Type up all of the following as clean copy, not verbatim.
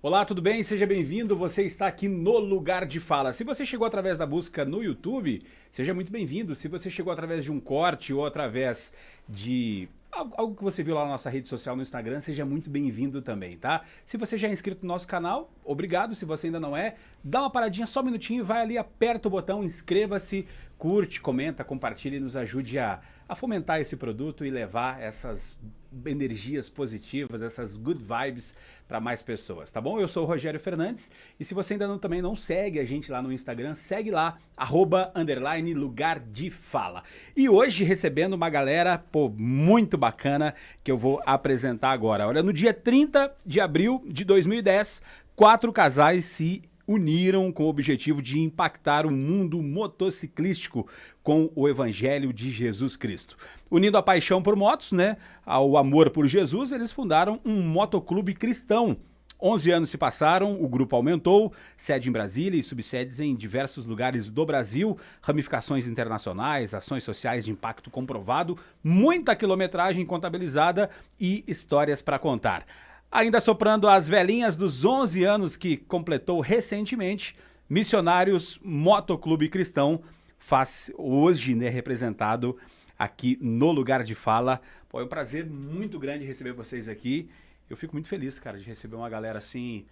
Olá, tudo bem? Seja bem-vindo. Você está aqui no Lugar de Fala. Se você chegou através da busca no YouTube, seja muito bem-vindo. Se você chegou através de um corte ou através de algo que você viu lá na nossa rede social no Instagram, seja muito bem-vindo também, tá? Se você já é inscrito no nosso canal, obrigado. Se você ainda não é, dá uma paradinha só um minutinho, vai ali, aperta o botão, inscreva-se, curte, comenta, compartilha e nos ajude a fomentar esse produto e levar essas energias positivas, essas good vibes para mais pessoas, tá bom? Eu sou o Rogério Fernandes e se você ainda também não segue a gente lá no Instagram, segue lá, @_lugar de fala. E hoje recebendo uma galera, muito bacana que eu vou apresentar agora. Olha, no dia 30 de abril de 2010, 4 casais se uniram com o objetivo de impactar o mundo motociclístico com o Evangelho de Jesus Cristo. Unindo a paixão por motos, né, ao amor por Jesus, eles fundaram um motoclube cristão. 11 anos se passaram, o grupo aumentou, sede em Brasília e subsedes em diversos lugares do Brasil, ramificações internacionais, ações sociais de impacto comprovado, muita quilometragem contabilizada e histórias para contar. Ainda soprando as velhinhas dos 11 anos que completou recentemente, Missionários Motoclube Cristão faz hoje, né, representado aqui no Lugar de Fala. Pô, é um prazer muito grande receber vocês aqui. Eu fico muito feliz, cara, de receber uma galera assim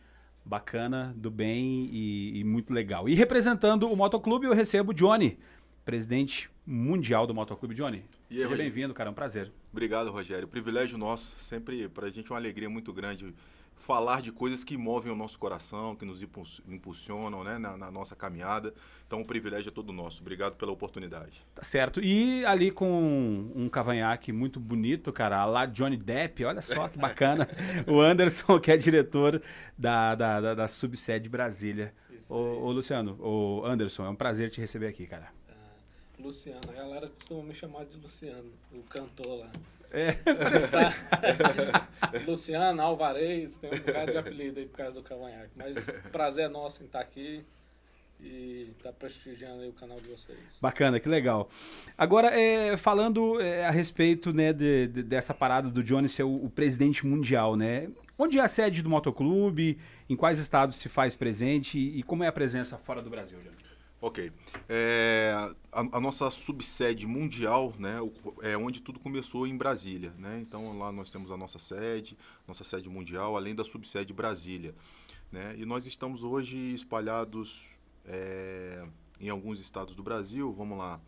bacana, do bem e muito legal. E representando o Motoclube, eu recebo o Johnny, presidente mundial do Motoclube. Johnny, seja bem-vindo, cara, é um prazer. Obrigado, Rogério. Privilégio nosso, sempre para a gente é uma alegria muito grande falar de coisas que movem o nosso coração, que nos impulsionam, né, na nossa caminhada. Então o privilégio é todo nosso. Obrigado pela oportunidade. Tá certo. E ali com um cavanhaque muito bonito, cara, lá Johnny Depp, olha só que bacana. O Anderson, que é diretor da subsede Brasília. Ô Luciano, ô Anderson, é um prazer te receber aqui, cara. Luciano, a galera costuma me chamar de Luciano, o cantor lá. É. Luciano, Alvarez, tem um bocado de apelido aí por causa do cavanhaque. Mas prazer é nosso em estar aqui e estar prestigiando aí o canal de vocês. Bacana, que legal. Agora, falando a respeito, né, dessa parada do Johnny ser o presidente mundial, né? Onde é a sede do motoclube? Em quais estados se faz presente? E como é a presença fora do Brasil, Johnny? Ok. A nossa subsede mundial, né, é onde tudo começou em Brasília, né? Então lá nós temos a nossa sede mundial, além da subsede Brasília, né? E nós estamos hoje espalhados em alguns estados do Brasil. Vamos lá.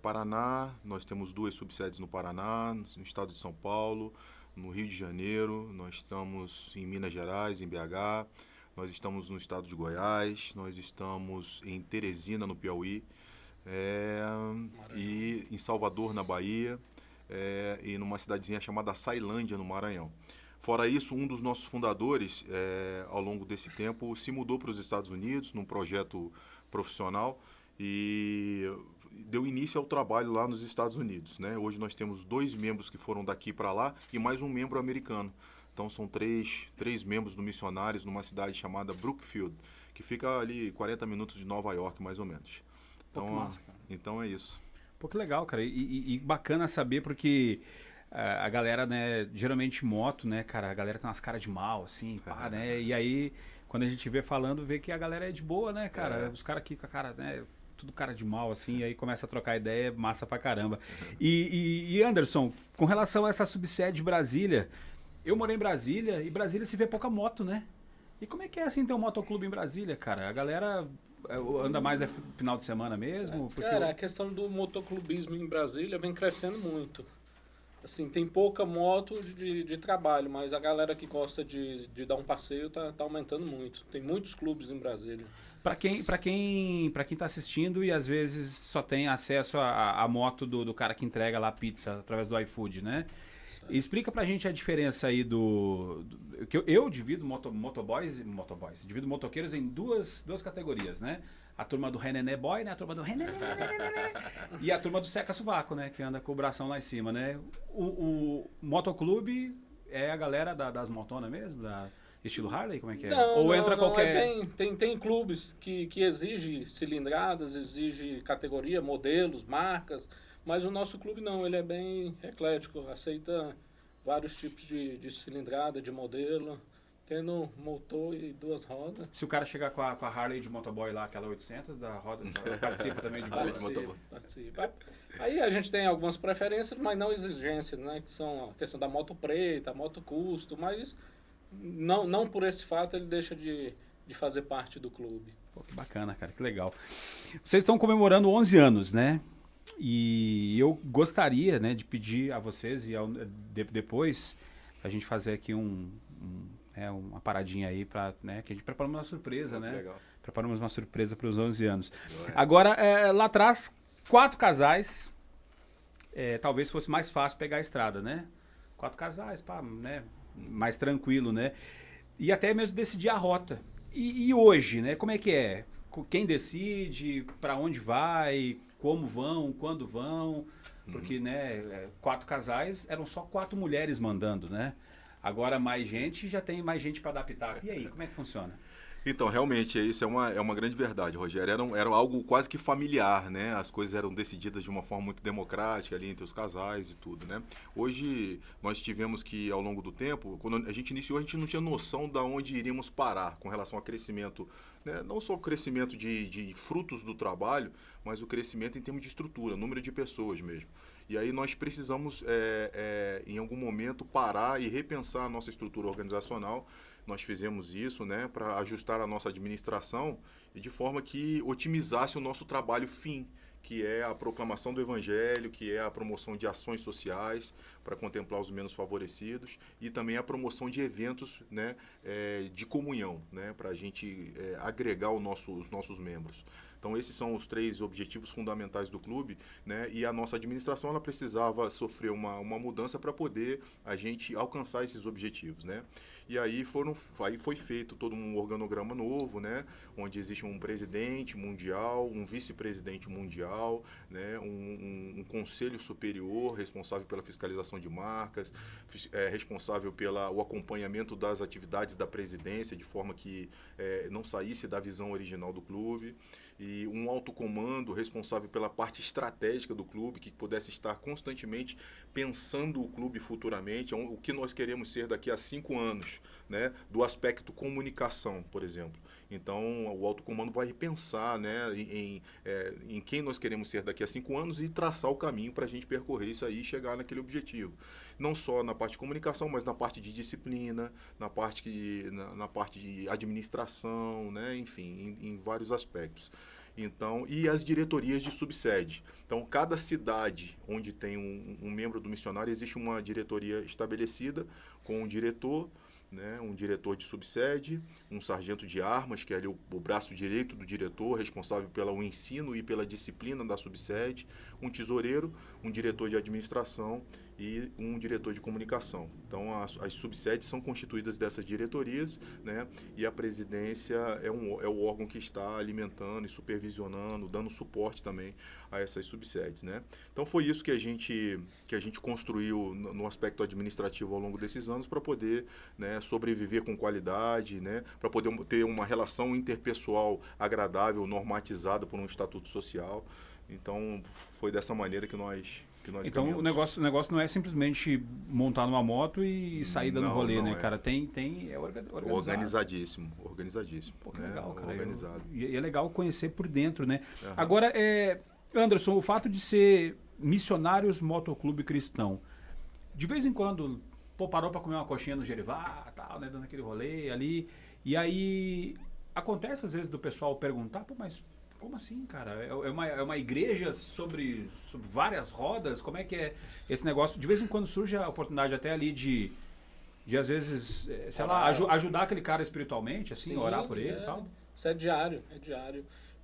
Paraná, nós temos 2 subsedes no Paraná, no estado de São Paulo, no Rio de Janeiro, nós estamos em Minas Gerais, em BH. Nós estamos no estado de Goiás, nós estamos em Teresina, no Piauí, e em Salvador, na Bahia, e numa cidadezinha chamada Açailândia, no Maranhão. Fora isso, um dos nossos fundadores, ao longo desse tempo, se mudou para os Estados Unidos num projeto profissional e deu início ao trabalho lá nos Estados Unidos, né? Hoje nós temos 2 membros que foram daqui para lá e mais um membro americano. Então são três membros do Missionários numa cidade chamada Brookfield, que fica ali 40 minutos de Nova York, mais ou menos. Então, massa, cara. Então é isso. Pô, que legal, cara. E bacana saber porque a galera, né, geralmente moto, né, cara, a galera tem umas caras de mal, assim, pá, né? E aí, quando a gente vê falando, vê que a galera é de boa, né, cara? Os caras aqui com a cara, né, tudo cara de mal, assim, e aí começa a trocar ideia, massa pra caramba. E Anderson, com relação a essa subsede Brasília, eu morei em Brasília e Brasília se vê pouca moto, né? E como é que é assim ter um motoclube em Brasília, cara? A galera anda mais final de semana mesmo? Cara, a questão do motoclubismo em Brasília vem crescendo muito. Assim, tem pouca moto de trabalho, mas a galera que gosta de dar um passeio tá aumentando muito. Tem muitos clubes em Brasília. Para quem tá assistindo e às vezes só tem acesso à moto do cara que entrega lá a pizza através do iFood, né? Explica pra gente a diferença aí que eu divido motoboys, divido motoqueiros em duas categorias, né? A turma do Renené Boy, né? A turma do Renené e a turma do Seca Sovaco, né? Que anda com o bração lá em cima, né? O motoclube é a galera das motonas mesmo? Estilo Harley, como é que é? Não, entra qualquer... Tem clubes que exigem cilindradas, exigem categoria, modelos, marcas, mas o nosso clube não, ele é bem eclético, aceita vários tipos de cilindrada, de modelo. tendo motor e 2 rodas. Se o cara chegar com a Harley de motoboy lá, aquela 800 da roda, participa também de boa. Participa. Aí a gente tem algumas preferências, mas não exigências, né? Que são a questão da moto preta, a moto custo, mas não por esse fato ele deixa de fazer parte do clube. Pô, que bacana, cara, que legal. Vocês estão comemorando 11 anos, né? E eu gostaria, né, de pedir a vocês e depois a gente fazer aqui uma paradinha aí para, né, que a gente preparamos uma surpresa, né? Legal. Preparamos uma surpresa para os 11 anos. Agora, lá atrás, 4 casais, talvez fosse mais fácil pegar a estrada, né? 4 casais, pá, né? Mais tranquilo, né? E até mesmo decidir a rota. E hoje, né? Como é que é? Quem decide, para onde vai, como vão, quando vão? Porque, né, 4 casais, eram só 4 mulheres mandando, né? Agora mais gente, já tem mais gente para adaptar. E aí, como é que funciona? Então, realmente, isso é uma grande verdade, Rogério. Era algo quase que familiar, né? As coisas eram decididas de uma forma muito democrática ali entre os casais e tudo, né? Hoje, nós tivemos que, ao longo do tempo, quando a gente iniciou, a gente não tinha noção de onde iríamos parar com relação ao crescimento, né? Não só o crescimento de frutos do trabalho, mas o crescimento em termos de estrutura, número de pessoas mesmo. E aí nós precisamos, em algum momento, parar e repensar a nossa estrutura organizacional. Nós fizemos isso, né, para ajustar a nossa administração e de forma que otimizasse o nosso trabalho fim, que é a proclamação do Evangelho, que é a promoção de ações sociais para contemplar os menos favorecidos e também a promoção de eventos, né, de comunhão, né, para a gente agregar os nossos membros. Então, esses são os 3 objetivos fundamentais do clube, né? E a nossa administração ela precisava sofrer uma mudança para poder a gente alcançar esses objetivos, né? E aí foi feito todo um organograma novo, né? Onde existe um presidente mundial, um vice-presidente mundial, né? Um conselho superior responsável pela fiscalização de marcas, responsável pelo acompanhamento das atividades da presidência, de forma que não saísse da visão original do clube. E um alto comando responsável pela parte estratégica do clube, que pudesse estar constantemente pensando o clube futuramente, o que nós queremos ser daqui a 5 anos, né? Do aspecto comunicação, por exemplo. Então, o alto comando vai pensar, né, em quem nós queremos ser daqui a 5 anos e traçar o caminho para a gente percorrer isso aí e chegar naquele objetivo. Não só na parte de comunicação, mas na parte de disciplina, na parte de administração, né? Enfim, em vários aspectos. Então, e as diretorias de subsede. Então, cada cidade onde tem um membro do missionário, existe uma diretoria estabelecida com um diretor, né, um diretor de subsede, um sargento de armas, que é ali o braço direito do diretor, responsável pelo ensino e pela disciplina da subsede, um tesoureiro, um diretor de administração e um diretor de comunicação. Então, as subsedes são constituídas dessas diretorias, né, e a presidência é o órgão que está alimentando e supervisionando, dando suporte também a essas subsedes, né. Então, foi isso que a gente construiu no aspecto administrativo ao longo desses anos para poder, né, sobreviver com qualidade, né, para poder ter uma relação interpessoal agradável, normatizada por um estatuto social. Então, foi dessa maneira que nós então, caminhamos. o negócio não é simplesmente montar numa moto e sair dando rolê, né, é. cara? É organizado. Organizadíssimo. Pô, que né? legal, cara. Organizado. E é legal conhecer por dentro, né? Uhum. Agora, Anderson, o fato de ser Missionários Motoclube Cristão, de vez em quando, parou para comer uma coxinha no Gerivá, tal, né, dando aquele rolê ali, e aí acontece às vezes do pessoal perguntar, mas como assim, cara? É uma igreja sobre várias rodas? Como é que é esse negócio? De vez em quando surge a oportunidade até ali de às vezes, sei lá, ajudar aquele cara espiritualmente, assim, sim, orar por ele e tal? Isso é diário.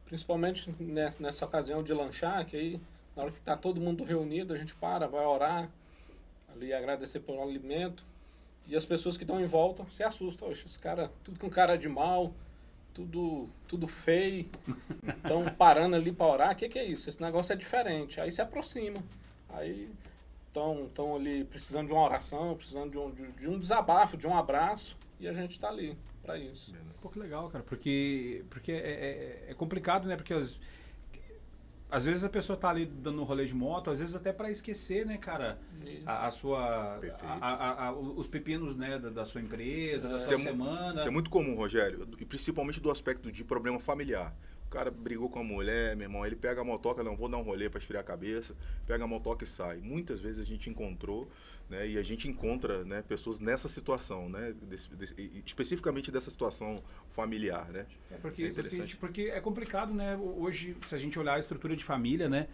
Principalmente nessa ocasião de lanchar, que aí, na hora que tá todo mundo reunido, a gente vai orar, ali agradecer pelo alimento, e as pessoas que estão em volta se assustam. Oxe, esse cara, tudo com cara de mal, tudo feio, estão parando ali para orar. O que é isso? Esse negócio é diferente. Aí se aproxima. Aí estão ali precisando de uma oração, precisando de um desabafo, de um abraço, e a gente está ali para isso. Pô, que legal, cara, porque é complicado, né? Porque às vezes a pessoa tá ali dando um rolê de moto, às vezes até para esquecer, né, cara, a sua... os pepinos, né, da sua empresa, da sua semana. Isso é muito comum, Rogério, e principalmente do aspecto de problema familiar. O cara brigou com a mulher, meu irmão, ele pega a motoca, não, vou dar um rolê para esfriar a cabeça, pega a motoca e sai. Muitas vezes a gente encontrou, né, e a gente encontra, né, pessoas nessa situação, né, especificamente dessa situação familiar, né. Porque é complicado, né, hoje, se a gente olhar a estrutura de família, né,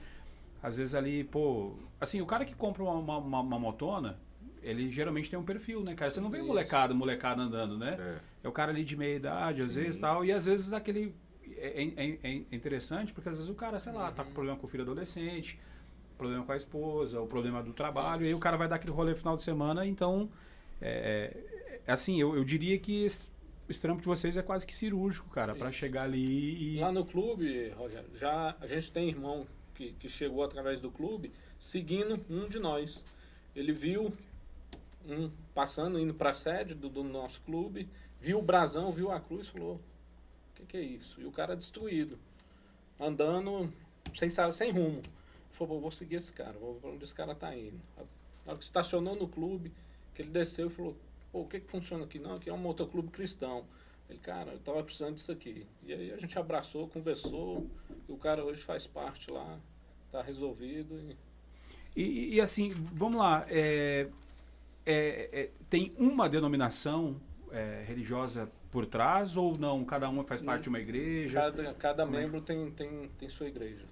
às vezes ali, pô, assim, o cara que compra uma motona, ele geralmente tem um perfil, né, cara? Você não vê molecada andando, né? É o cara ali de meia idade, às vezes, tal, e às vezes aquele... É interessante porque às vezes o cara, sei lá, tá com problema com o filho adolescente, problema com a esposa, o problema do trabalho, e aí o cara vai dar aquele rolê final de semana, então, assim, eu diria que esse trampo de vocês é quase que cirúrgico, cara, para chegar ali e... Lá no clube, Rogério, já a gente tem irmão que chegou através do clube, seguindo um de nós. Ele viu passando, indo para a sede do nosso clube, viu o brasão, viu a cruz, falou... O que é isso? E o cara destruído, andando sem rumo. Falou, vou seguir esse cara, vou pra onde esse cara tá indo. Na hora que estacionou no clube, que ele desceu e falou, pô, o que funciona aqui? Não, aqui é um motoclube cristão. Ele, cara, eu tava precisando disso aqui. E aí a gente abraçou, conversou, e o cara hoje faz parte lá, tá resolvido. E assim, vamos lá, tem uma denominação religiosa por trás ou não? Cada uma faz parte de uma igreja? Cada membro tem sua igreja.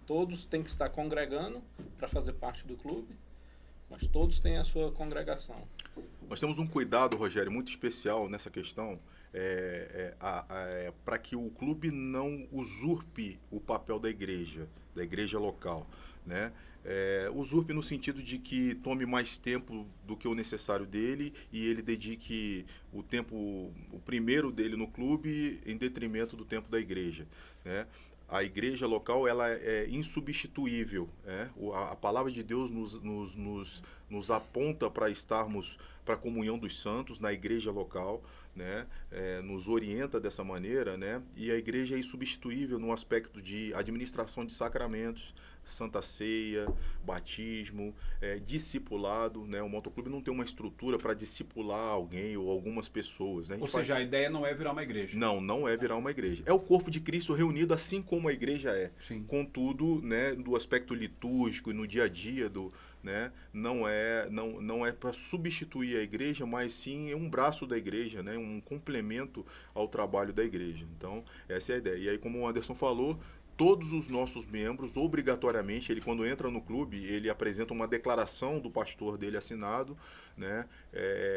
Todos têm que estar congregando para fazer parte do clube, mas todos têm a sua congregação. Nós temos um cuidado, Rogério, muito especial nessa questão, para que o clube não usurpe o papel da igreja local, né? Usurpe no sentido de que tome mais tempo do que o necessário dele e ele dedique o primeiro dele no clube em detrimento do tempo da igreja, né? A igreja local ela é insubstituível, né? A palavra de Deus nos aponta para estarmos para a comunhão dos santos na igreja local, né? Nos orienta dessa maneira, né? E a igreja é insubstituível no aspecto de administração de sacramentos, Santa Ceia, batismo, discipulado, né? O motoclube não tem uma estrutura para discipular alguém ou algumas pessoas, né? Ou seja, a ideia não é virar uma igreja. Não é virar uma igreja. É o corpo de Cristo reunido assim como a igreja é. Sim. Contudo, né, do aspecto litúrgico e no dia a dia né, não é para substituir a igreja, mas sim é um braço da igreja, né, um complemento ao trabalho da igreja. Então, essa é a ideia. E aí, como o Anderson falou, todos os nossos membros, obrigatoriamente, ele quando entra no clube, ele apresenta uma declaração do pastor dele assinado, né,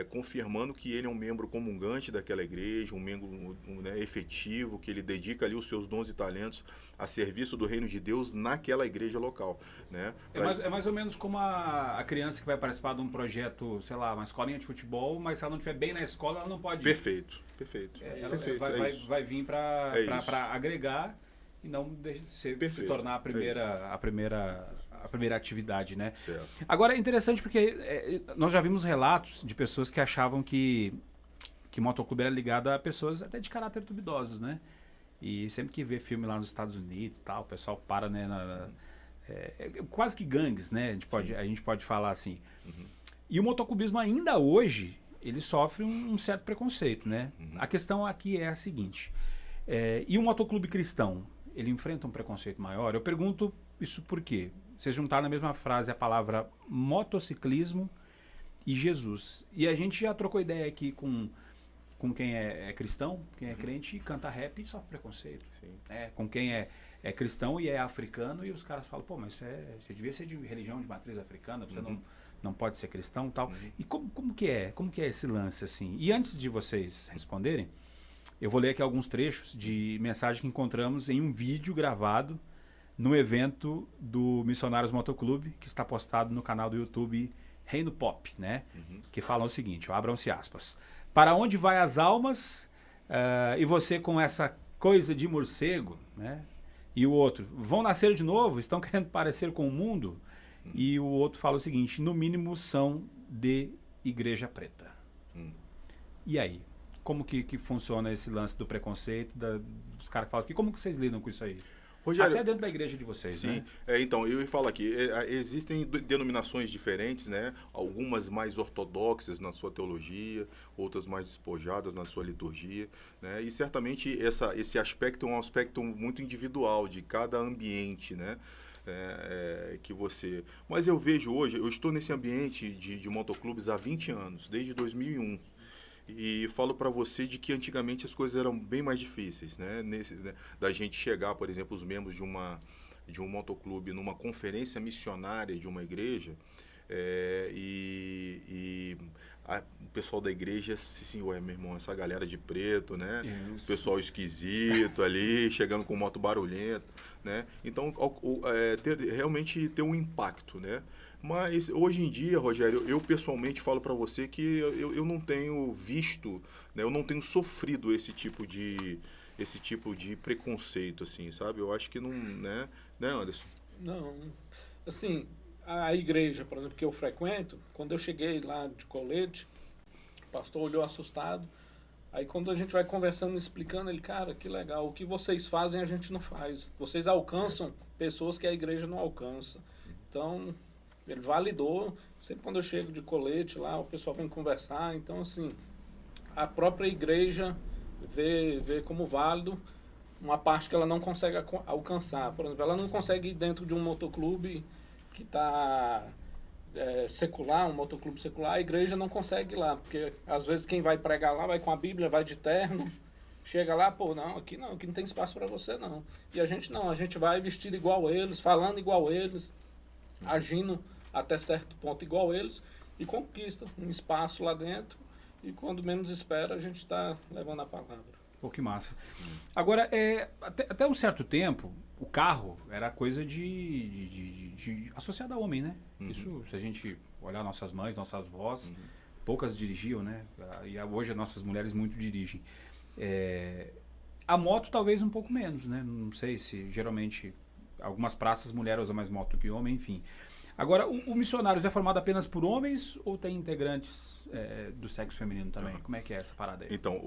confirmando que ele é um membro comungante daquela igreja, um membro né, efetivo, que ele dedica ali os seus dons e talentos a serviço do reino de Deus naquela igreja local, né? É mais ou menos como a criança que vai participar de um projeto, sei lá, uma escolinha de futebol, mas se ela não estiver bem na escola, ela não pode ir. Perfeito. Ela vai vir para agregar e não se tornar a primeira atividade, né? Certo. Agora é interessante porque nós já vimos relatos de pessoas que achavam que motoclube era ligado a pessoas até de caráter duvidosos, né? E sempre que vê filme lá nos Estados Unidos e tal, o pessoal para, né? Quase que gangues, né? A gente pode falar assim. Uhum. E o motoclubismo ainda hoje, ele sofre um certo preconceito, né? Uhum. A questão aqui é a seguinte. E o motoclube cristão? Ele enfrenta um preconceito maior? Eu pergunto isso por quê? Vocês juntaram na mesma frase a palavra motociclismo e Jesus. E a gente já trocou ideia aqui com quem é cristão, quem é crente, e canta rap e sofre preconceito. Sim. Com quem é cristão e é africano, e os caras falam, pô, mas você devia ser de religião de matriz africana, você não pode ser cristão e tal. Uhum. E como que é esse lance, assim? E antes de vocês responderem, eu vou ler aqui alguns trechos de mensagem que encontramos em um vídeo gravado no evento do Missionários Motoclube, que está postado no canal do YouTube Reino Pop, né? Uhum. Que falam o seguinte, abram-se aspas. Para onde vai as almas? E você com essa coisa de morcego, né? E o outro, vão nascer de novo? Estão querendo parecer com o mundo? Uhum. E o outro fala o seguinte, no mínimo são de igreja preta. Uhum. E aí? Como que funciona esse lance do preconceito, dos caras que falam aqui? Como que vocês lidam com isso aí? Rogério, Até dentro da igreja de vocês, sim, né? então, eu ia falar aqui, existem denominações diferentes, né? Algumas mais ortodoxas na sua teologia, outras mais despojadas na sua liturgia, né? E certamente esse aspecto é um aspecto muito individual de cada ambiente, né? Que você... Mas eu vejo hoje, eu estou nesse ambiente de motoclubes há 20 anos, desde 2001. E falo para você de que antigamente as coisas eram bem mais difíceis, né? Da gente chegar, por exemplo, os membros de um motoclube numa conferência missionária de uma igreja, o pessoal da igreja se assim, ué, meu irmão, essa galera de preto, né? Isso. Pessoal esquisito ali, chegando com moto barulhenta, né? Então, realmente ter um impacto, né? Mas hoje em dia, Rogério, eu pessoalmente falo para você que eu não tenho visto, né? Eu não tenho sofrido esse tipo de preconceito, assim, sabe? Eu acho que não, né, Anderson? Não, assim, a igreja, por exemplo, que eu frequento, quando eu cheguei lá de colete, o pastor olhou assustado. Aí quando a gente vai conversando, explicando, ele, cara, que legal, o que vocês fazem a gente não faz. Vocês alcançam pessoas que a igreja não alcança. Então, ele validou. Sempre quando eu chego de colete lá, o pessoal vem conversar. Então, assim, a própria igreja vê como válido uma parte que ela não consegue alcançar. Por exemplo, ela não consegue ir dentro de um motoclube que está secular, um motoclube secular, a igreja não consegue ir lá, porque às vezes quem vai pregar lá vai com a Bíblia, vai de terno, chega lá, pô, aqui não tem espaço para você não. E a gente não, a gente vai vestido igual eles, falando igual eles, agindo até certo ponto igual eles, e conquista um espaço lá dentro, e quando menos espera a gente está levando a palavra. Pô, que massa. Agora, até um certo tempo, o carro era coisa de associada a homem, né? Uhum. Isso, se a gente olhar nossas mães, nossas avós, poucas dirigiam, né? E hoje as nossas mulheres muito dirigem. A moto talvez um pouco menos, né? Não sei se geralmente algumas praças mulher usa mais moto do que homem, enfim. Agora, o Missionários é formado apenas por homens ou tem integrantes do sexo feminino também? Como é que é essa parada aí? Então,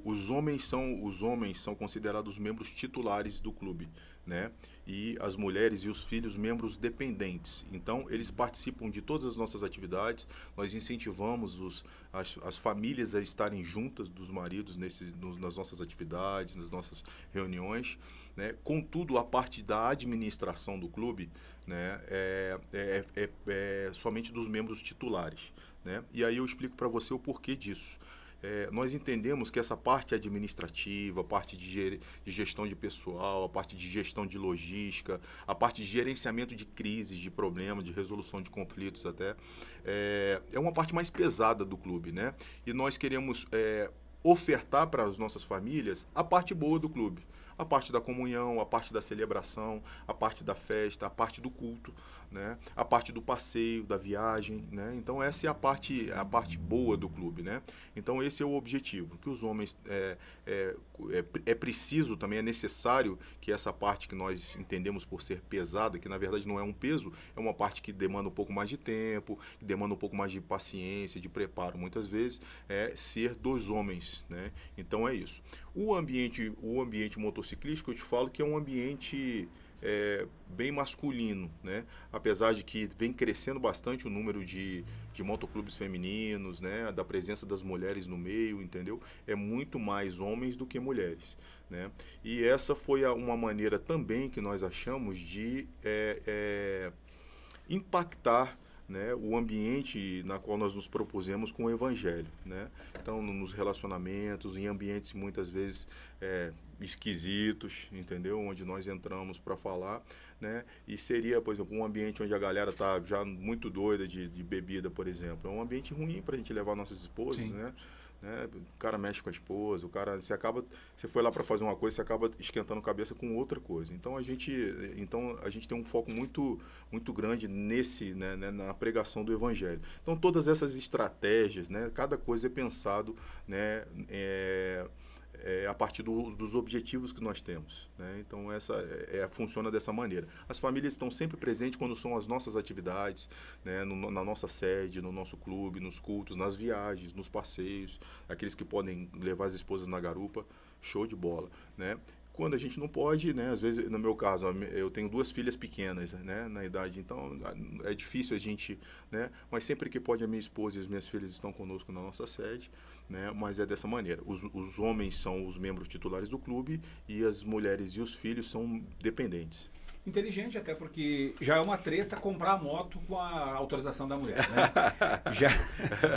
os homens são considerados membros titulares do clube, né? E as mulheres e os filhos membros dependentes. Então, eles participam de todas as nossas atividades. Nós incentivamos as famílias a estarem juntas dos maridos nas nossas atividades, nas nossas reuniões, né? Contudo, a parte da administração do clube, né, é somente dos membros titulares, né? E aí eu explico para você o porquê disso. Nós entendemos que essa parte administrativa, a parte de gestão de pessoal, a parte de gestão de logística, a parte de gerenciamento de crises, de problemas, de resolução de conflitos até, é uma parte mais pesada do clube, né? E nós queremos ofertar para as nossas famílias a parte boa do clube. A parte da comunhão, a parte da celebração, a parte da festa, a parte do culto, né? A parte do passeio, da viagem, né? Então essa é a parte boa do clube, né? Então esse é o objetivo, que os homens é preciso também, é necessário que essa parte que nós entendemos por ser pesada, que na verdade não é um peso, é uma parte que demanda um pouco mais de tempo, que demanda um pouco mais de paciência, de preparo, muitas vezes, ser dos homens, né? Então é isso. O ambiente motociclístico, eu te falo que é um ambiente bem masculino, né? Apesar de que vem crescendo bastante o número de motoclubes femininos, né? Da presença das mulheres no meio, entendeu? É muito mais homens do que mulheres, né? E essa foi uma maneira também que nós achamos de impactar, né, o ambiente na qual nós nos propusemos com o evangelho, né? Então, nos relacionamentos, em ambientes muitas vezes esquisitos, entendeu? Onde nós entramos para falar, né? E seria, por exemplo, um ambiente onde a galera tá já muito doida de bebida, por exemplo. É um ambiente ruim para a gente levar nossas esposas, Sim. né? O cara mexe com a esposa, você foi lá para fazer uma coisa, você acaba esquentando a cabeça com outra coisa. Então a gente tem um foco muito muito grande né, na pregação do evangelho. Então todas essas estratégias, né, cada coisa é pensado, né, a partir dos objetivos que nós temos, né? Então funciona dessa maneira. As famílias estão sempre presentes quando são as nossas atividades, né? Na nossa sede, no nosso clube, nos cultos, nas viagens, nos passeios, aqueles que podem levar as esposas na garupa, show de bola, né? Quando a gente não pode, né? Às vezes, no meu caso, eu tenho 2 filhas pequenas, né? Na idade, então é difícil a gente, né? Mas sempre que pode, a minha esposa e as minhas filhas estão conosco na nossa sede, né? Mas é dessa maneira. Os homens são os membros titulares do clube e as mulheres e os filhos são dependentes. Inteligente, até porque já é uma treta comprar a moto com a autorização da mulher, né? Já,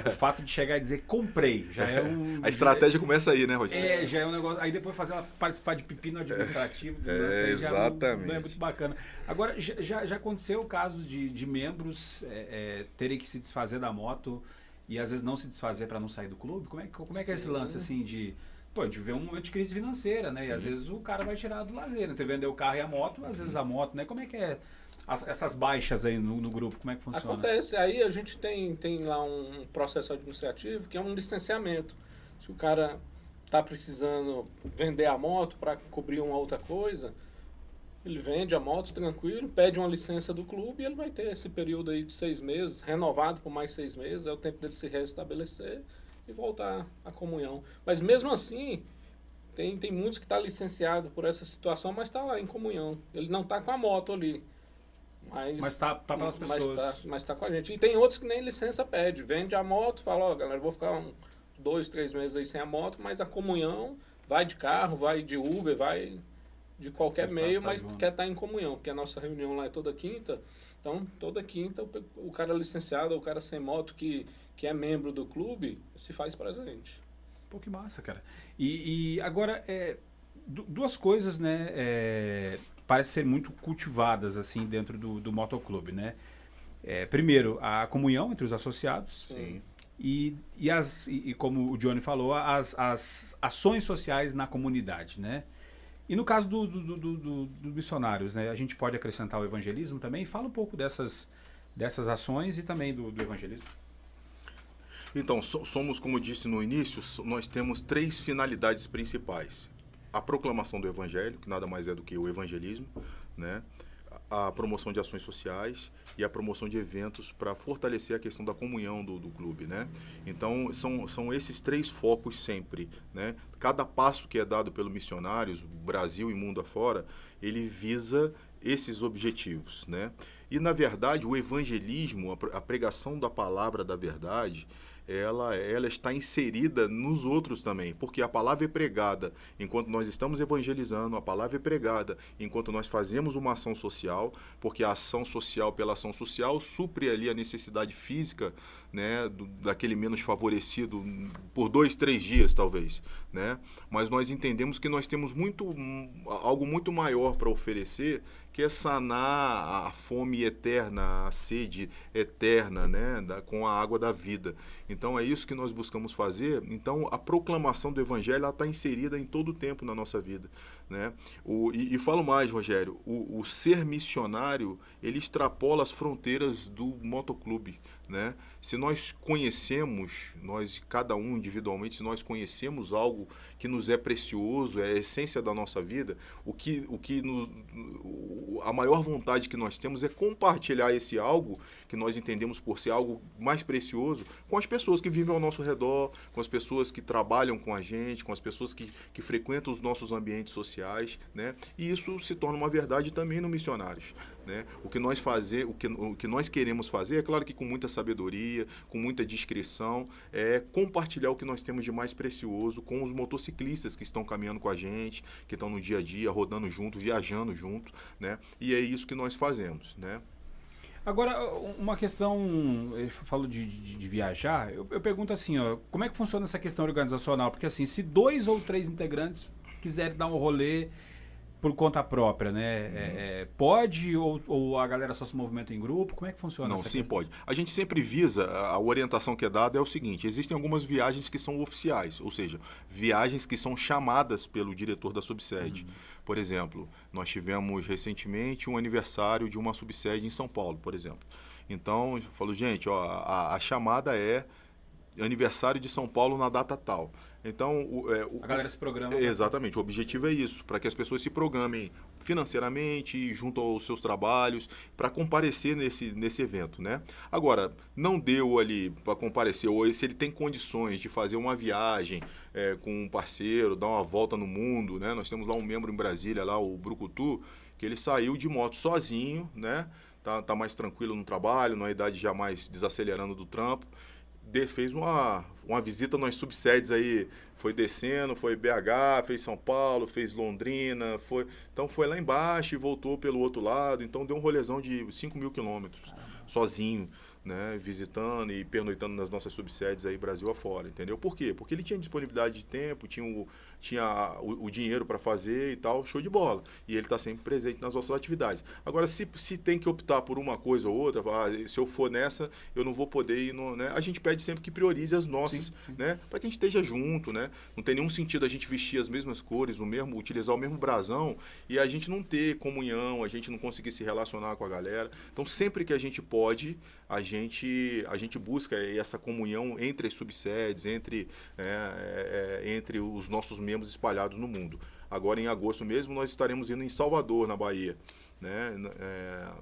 o fato de chegar e dizer comprei, já é um... A estratégia começa aí, né, Rogério? Já é um negócio... Aí depois fazer ela participar de pepino administrativo, exatamente. Não é muito bacana. Agora, já aconteceu o caso de membros terem que se desfazer da moto e às vezes não se desfazer para não sair do clube? Como é que é esse lance, assim, de... Pô, a gente vê um momento de crise financeira, né? Sim. E às vezes o cara vai tirar do lazer, né? Tem que vender o carro e a moto, às vezes a moto, né? Como é que é essas baixas aí no grupo? Como é que funciona? Acontece. Aí a gente tem lá um processo administrativo que é um licenciamento. Se o cara tá precisando vender a moto para cobrir uma outra coisa, ele vende a moto tranquilo, pede uma licença do clube e ele vai ter esse período aí de 6 meses, renovado por mais 6 meses, é o tempo dele se restabelecer e voltar à comunhão. Mas mesmo assim, tem muitos que estão licenciados por essa situação, mas está lá em comunhão. Ele não está com a moto ali. Mas tá pelas pessoas. Mas tá com a gente. E tem outros que nem licença pede. Vende a moto, fala, ó, galera, vou ficar 2, 3 meses aí sem a moto, mas a comunhão vai de carro, vai de Uber, vai de qualquer meio, mas quer estar em comunhão, porque a nossa reunião lá é toda quinta. Então, toda quinta, o cara licenciado, o cara sem moto que é membro do clube, se faz presente. Pô, que massa, cara. E agora, duas coisas, né, parecem ser muito cultivadas, assim, dentro do motoclube, né? Primeiro, a comunhão entre os associados. Sim. E como o Johnny falou, as ações sociais na comunidade, né? E no caso do missionários, né, a gente pode acrescentar o evangelismo também? Fala um pouco dessas ações e também do evangelismo. Então, somos, como eu disse no início, nós temos 3 finalidades principais. A proclamação do evangelho, que nada mais é do que o evangelismo, né? A promoção de ações sociais e a promoção de eventos para fortalecer a questão da comunhão do clube, né? Então, são esses 3 focos sempre, né? Cada passo que é dado pelos missionários, Brasil e mundo afora, ele visa esses objetivos, né? E, na verdade, o evangelismo, a pregação da palavra da verdade, ela está inserida nos outros também, porque a palavra é pregada enquanto nós estamos evangelizando, a palavra é pregada enquanto nós fazemos uma ação social, porque a ação social pela ação social supre ali a necessidade física, né, daquele menos favorecido por 2, 3 dias talvez, né? Mas nós entendemos que nós temos algo muito maior para oferecer, que é sanar a fome eterna, a sede eterna, né, com a água da vida. Então é isso que nós buscamos fazer. Então a proclamação do evangelho está inserida em todo o tempo na nossa vida, né? E falo mais, Rogério, o ser missionário, ele extrapola as fronteiras do motoclube, né? Se nós conhecemos, cada um individualmente, se nós conhecemos algo que nos é precioso, é a essência da nossa vida, a maior vontade que nós temos é compartilhar esse algo que nós entendemos por ser algo mais precioso com as pessoas que vivem ao nosso redor, com as pessoas que trabalham com a gente, com as pessoas que frequentam os nossos ambientes sociais, né? E isso se torna uma verdade também no Missionários, né? O que nós queremos fazer, é claro que com muita sabedoria, com muita discrição, é compartilhar o que nós temos de mais precioso com os motociclistas que estão caminhando com a gente, que estão no dia a dia, rodando junto, viajando junto, né? E é isso que nós fazemos, né? Agora, uma questão, eu falo de viajar, eu pergunto assim, ó, como é que funciona essa questão organizacional? Porque assim, se 2 ou 3 integrantes quiserem dar um rolê por conta própria, né? Pode ou a galera só se movimenta em grupo? Como é que funciona? Não, essa sim, questão? pode. A gente sempre visa, a orientação que é dada é o seguinte: existem algumas viagens que são oficiais, ou seja, viagens que são chamadas pelo diretor da subsede. Por exemplo, nós tivemos recentemente um aniversário de uma subsede em São Paulo, por exemplo. Então, eu falo, gente, ó, a chamada é aniversário de São Paulo na data tal. Então, A galera se programa. exatamente, o objetivo é isso, para que as pessoas se programem financeiramente, junto aos seus trabalhos, para comparecer nesse evento, né? Agora, não deu ali para comparecer, ou se ele tem condições de fazer uma viagem com um parceiro, dar uma volta no mundo, né? Nós temos lá um membro em Brasília, lá o Brucutu, que ele saiu de moto sozinho, né? Tá mais tranquilo no trabalho, numa idade já mais desacelerando do trampo. Fez uma visita nas subsedes aí, foi descendo, foi BH, fez São Paulo, fez Londrina, então foi lá embaixo e voltou pelo outro lado, então deu um rolezão de 5.000 quilômetros, sozinho, né, visitando e pernoitando nas nossas subsedes aí Brasil afora, entendeu? Por quê? Porque ele tinha disponibilidade de tempo, tinha o dinheiro para fazer e tal, show de bola. E ele está sempre presente nas nossas atividades. Agora, se tem que optar por uma coisa ou outra, se eu for nessa, eu não vou poder ir, né? A gente pede sempre que priorize as nossas, sim. Né? Para que a gente esteja junto, né? Não tem nenhum sentido a gente vestir as mesmas cores, utilizar o mesmo brasão e a gente não ter comunhão, a gente não conseguir se relacionar com a galera. Então, sempre que a gente pode, a gente busca essa comunhão entre as subsedes, entre os nossos membros espalhados no mundo. Agora, em agosto mesmo, nós estaremos indo em Salvador, na Bahia, né?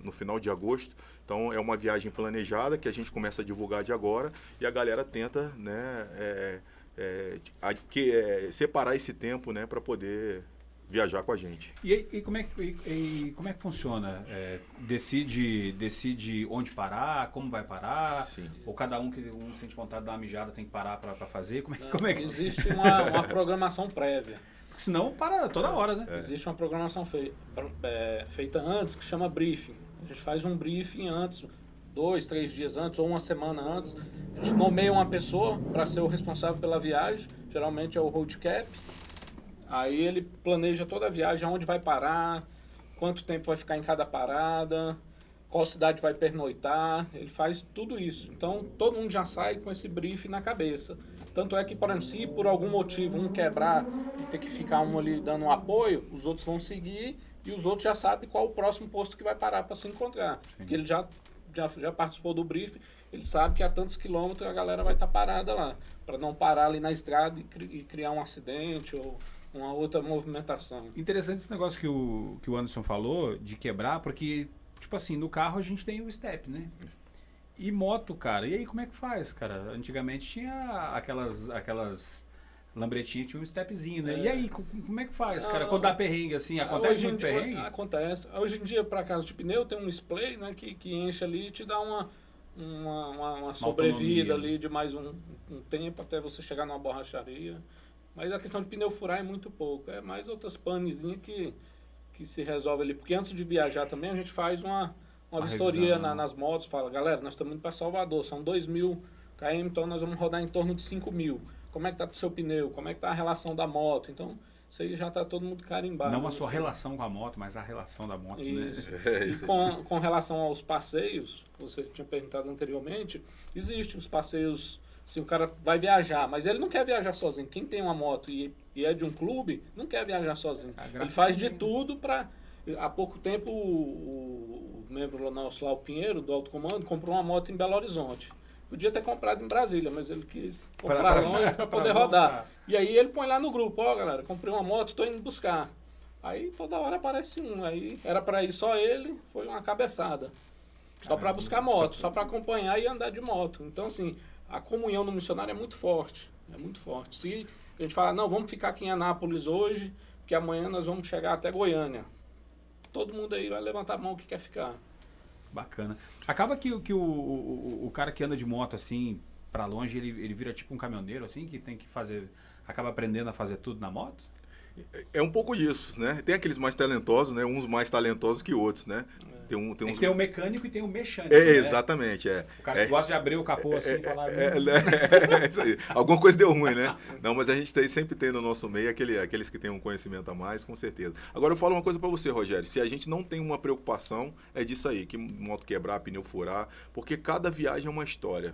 No final de agosto. Então, é uma viagem planejada que a gente começa a divulgar de agora e a galera tenta, né, separar esse tempo, né, para poder viajar com a gente. E como é que funciona? Decide onde parar, como vai parar? Sim. Ou cada um que sente vontade de dar uma mijada tem que parar para fazer? Como é que... Existe uma programação prévia. Porque senão para toda hora, né? Existe uma programação feita antes que chama briefing. A gente faz um briefing antes, 2, 3 dias antes ou uma semana antes. A gente nomeia uma pessoa para ser o responsável pela viagem. Geralmente é o roadcap. Aí ele planeja toda a viagem, aonde vai parar, quanto tempo vai ficar em cada parada, qual cidade vai pernoitar, ele faz tudo isso. Então, todo mundo já sai com esse briefing na cabeça. Tanto é que, por exemplo, se por algum motivo um quebrar e ter que ficar um ali dando um apoio, os outros vão seguir e os outros já sabem qual o próximo posto que vai parar para se encontrar. Sim. Porque ele já participou do briefing, ele sabe que a tantos quilômetros a galera vai estar parada lá, para não parar ali na estrada e criar um acidente ou uma outra movimentação. Interessante esse negócio que o Anderson falou, de quebrar, porque, tipo assim, no carro a gente tem o step, né? E moto, cara, e aí como é que faz, cara? Antigamente tinha aquelas lambretinhas que tinha um stepzinho, né? E aí, como é que faz, cara? Quando dá perrengue, assim, acontece muito perrengue? Acontece. Hoje em dia, para casa de pneu, tem um splay, né, que enche ali e te dá uma sobrevida ali de mais um tempo até você chegar numa borracharia. Mas a questão de pneu furar é muito pouco. É mais outras panezinhas que se resolve ali. Porque antes de viajar também a gente faz uma vistoria nas motos. Fala, galera, nós estamos indo para Salvador. São 2.000 km, então nós vamos rodar em torno de 5.000. Como é que está o seu pneu? Como é que está a relação da moto? Então, isso aí já está todo mundo carimbado. Não a sua relação com a moto, mas a relação da moto, isso. Né? E com relação aos passeios, que você tinha perguntado anteriormente, existem os passeios... Se o cara vai viajar, mas ele não quer viajar sozinho. Quem tem uma moto e é de um clube, não quer viajar sozinho. Ele faz de tudo para... Há pouco tempo, o membro nosso lá, o Pinheiro, do Alto Comando, comprou uma moto em Belo Horizonte. Podia ter comprado em Brasília, mas ele quis comprar longe para poder rodar. E aí ele põe lá no grupo, galera, comprei uma moto, estou indo buscar. Aí toda hora aparece um. Aí era para ir só ele, foi uma cabeçada. Só para buscar moto, só para acompanhar e andar de moto. Então, assim... A comunhão no missionário é muito forte. Se a gente fala, não, vamos ficar aqui em Anápolis hoje, porque amanhã nós vamos chegar até Goiânia. Todo mundo aí vai levantar a mão que quer ficar. Bacana. Acaba que o cara que anda de moto assim, pra longe, ele vira tipo um caminhoneiro assim, que tem que fazer, acaba aprendendo a fazer tudo na moto? É um pouco disso, né? Tem aqueles mais talentosos, né? Uns mais talentosos que outros, né? Tem um mecânico e tem um mecânico, né? Né? Exatamente, O cara que gosta de abrir o capô assim e falar... Isso aí. Alguma coisa deu ruim, né? Não, mas a gente sempre tem no nosso meio aqueles que têm um conhecimento a mais, com certeza. Agora eu falo uma coisa para você, Rogério. Se a gente não tem uma preocupação, é disso aí, que moto quebrar, pneu furar, porque cada viagem é uma história.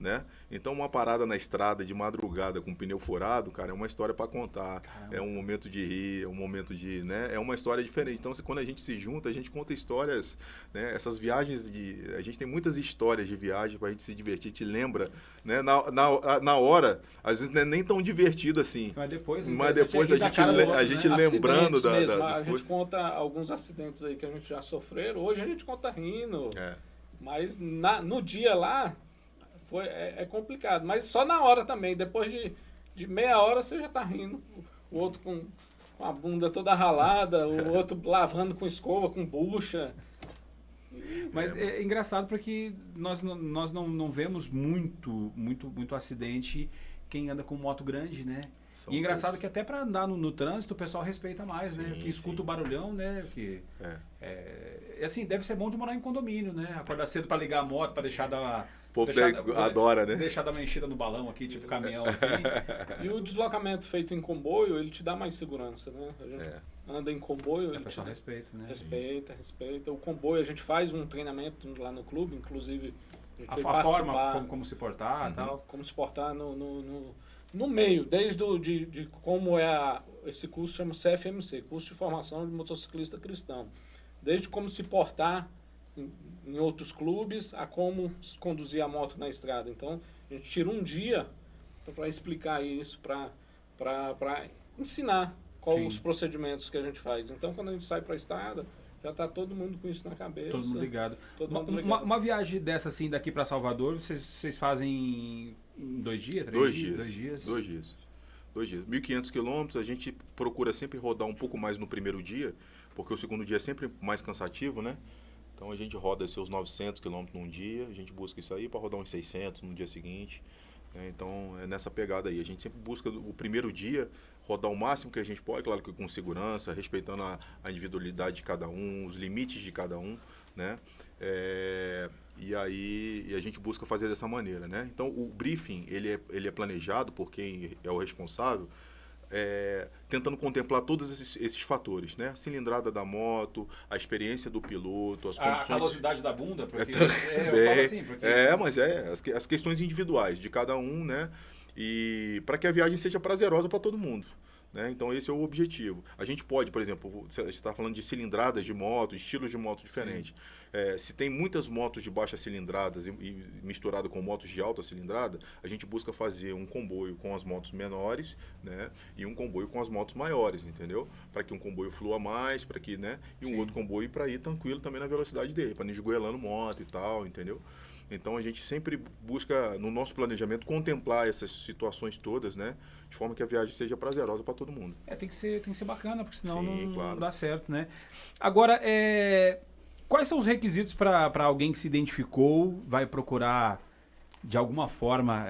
né? Então uma parada na estrada de madrugada com pneu furado, cara, é uma história para contar. Caramba. É um momento de rir, é um momento de, né? É uma história diferente. Então quando a gente se junta, a gente conta histórias, né? Essas viagens a gente tem muitas histórias de viagem pra gente se divertir, te lembra, né? Na hora, às vezes não é nem tão divertido assim. Mas depois a gente lembrando Acidentes mesmo. das A gente coisas. conta alguns acidentes aí que a gente já sofreram. Hoje a gente conta rindo. É. Mas no dia lá é complicado. Mas só na hora também. Depois de meia hora você já tá rindo. O outro com a bunda toda ralada, o outro lavando com escova, com bucha. Mas é engraçado porque nós não vemos muito acidente quem anda com moto grande, né? São E é engraçado poucos. que até para andar no trânsito o pessoal respeita mais, né? Sim, Porque escuta sim. o barulhão, né? Que, É. assim, deve ser bom de morar em condomínio, né? Acordar cedo para ligar a moto, para deixar dar... O povo deixar, adora, né? Deixar dar uma enchida no balão aqui, tipo caminhão, assim. E o deslocamento feito em comboio, ele te dá mais segurança, né? A gente anda em comboio, O ele te pessoal dá... respeita, né? Respeita. O comboio, a gente faz um treinamento lá no clube, inclusive a gente A foi forma participar, como se portar e tal. como se portar no meio, desde de como esse curso chama CFMC, Curso de Formação de Motociclista Cristão. Desde como se portar em outros clubes a como conduzir a moto na estrada. Então, a gente tira um dia para explicar isso, para ensinar quais os procedimentos que a gente faz. Então, quando a gente sai para a estrada, já está todo mundo com isso na cabeça. Todo mundo ligado. Todo mundo ligado. Uma viagem dessa, assim, daqui para Salvador, vocês fazem em 2 dias, 3 2 dias? dias. 2 dias. 2 dias. 1.500 quilômetros, a gente procura sempre rodar um pouco mais no primeiro dia, porque o segundo dia é sempre mais cansativo, né? Então a gente roda seus 900 quilômetros num dia, a gente busca isso aí para rodar uns 600 no dia seguinte. Né? Então é nessa pegada aí. A gente sempre busca o primeiro dia rodar o máximo que a gente pode, claro que com segurança, respeitando a individualidade de cada um, os limites de cada um, né? E a gente busca fazer dessa maneira, né? Então o briefing ele é planejado por quem é o responsável, tentando contemplar todos esses fatores, né? A cilindrada da moto, a experiência do piloto, as condições... A velocidade da bunda, porque também, eu falo assim, porque... mas as questões individuais de cada um, né? E para que a viagem seja prazerosa para todo mundo. Né? Então esse é o objetivo. A gente pode, por exemplo, você está falando de cilindradas de moto, estilos de moto diferentes. Se tem muitas motos de baixa cilindradas e misturado com motos de alta cilindrada, a gente busca fazer um comboio com as motos menores, né? E um comboio com as motos maiores, entendeu? Para que um comboio flua mais, para que, né? E um outro comboio para ir tranquilo também na velocidade dele, para não esgoelando moto e tal, entendeu? Então a gente sempre busca, no nosso planejamento, contemplar essas situações todas, né? De forma que a viagem seja prazerosa para todo mundo. Tem que ser bacana, porque senão Sim, não claro. dá certo, né? Agora, quais são os requisitos para alguém que se identificou, vai procurar, de alguma forma,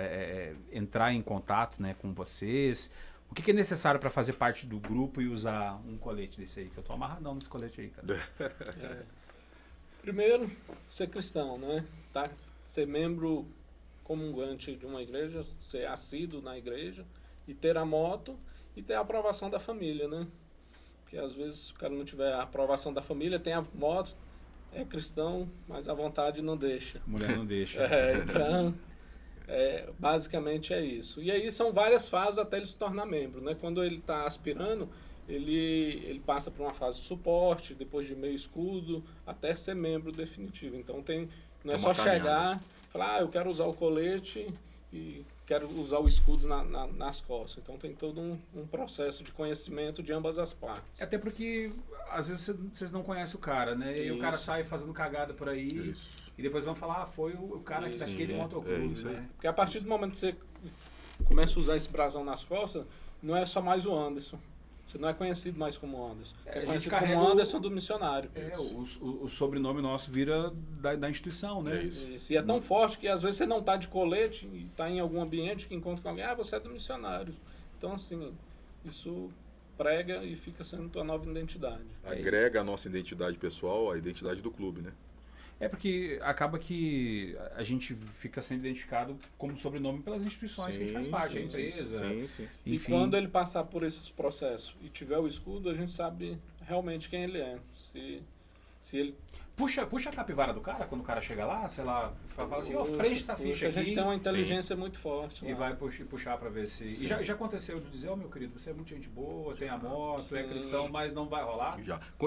entrar em contato, né, com vocês? O que é necessário para fazer parte do grupo e usar um colete desse aí? Que eu tô amarradão nesse colete aí, cara. Primeiro, ser cristão, né? Tá? Ser membro comungante de uma igreja, ser assíduo na igreja e ter a moto e ter a aprovação da família, né? Porque às vezes se o cara não tiver a aprovação da família, tem a moto, é cristão, mas a vontade não deixa. A mulher não deixa. Então, basicamente é isso. E aí são várias fases até ele se tornar membro, né? Quando ele está aspirando, ele passa por uma fase de suporte, depois de meio escudo, até ser membro definitivo. Então não é só chegar e falar, eu quero usar o colete e quero usar o escudo nas costas. Então tem todo um processo de conhecimento de ambas as partes. Até porque às vezes vocês não conhecem o cara, né? E o cara sai fazendo cagada por aí e depois vão falar, foi o cara que daquele motoclube, né? Porque a partir do momento que você começa a usar esse brasão nas costas, não é só mais o Anderson. Você não é conhecido mais como Anderson. A gente carrega como Anderson do missionário. O sobrenome nosso vira da instituição, né? Isso. E é tão forte que às vezes você não está de colete e está em algum ambiente que encontra com alguém, você é do missionário. Então, assim, isso prega e fica sendo tua nova identidade. Agrega a nossa identidade pessoal, a identidade do clube, né? Porque acaba que a gente fica sendo identificado como sobrenome pelas instituições que a gente faz parte, a empresa. Sim. E quando ele passar por esses processos e tiver o escudo, a gente sabe realmente quem ele é. Se ele Puxa a capivara do cara quando o cara chega lá, sei lá, fala assim, ó, preenche essa ficha aqui. A gente tem uma inteligência muito forte. E lá. vai puxar pra ver se... E já aconteceu de dizer, meu querido, você é muito gente boa, tem a moto, é cristão, mas não vai rolar?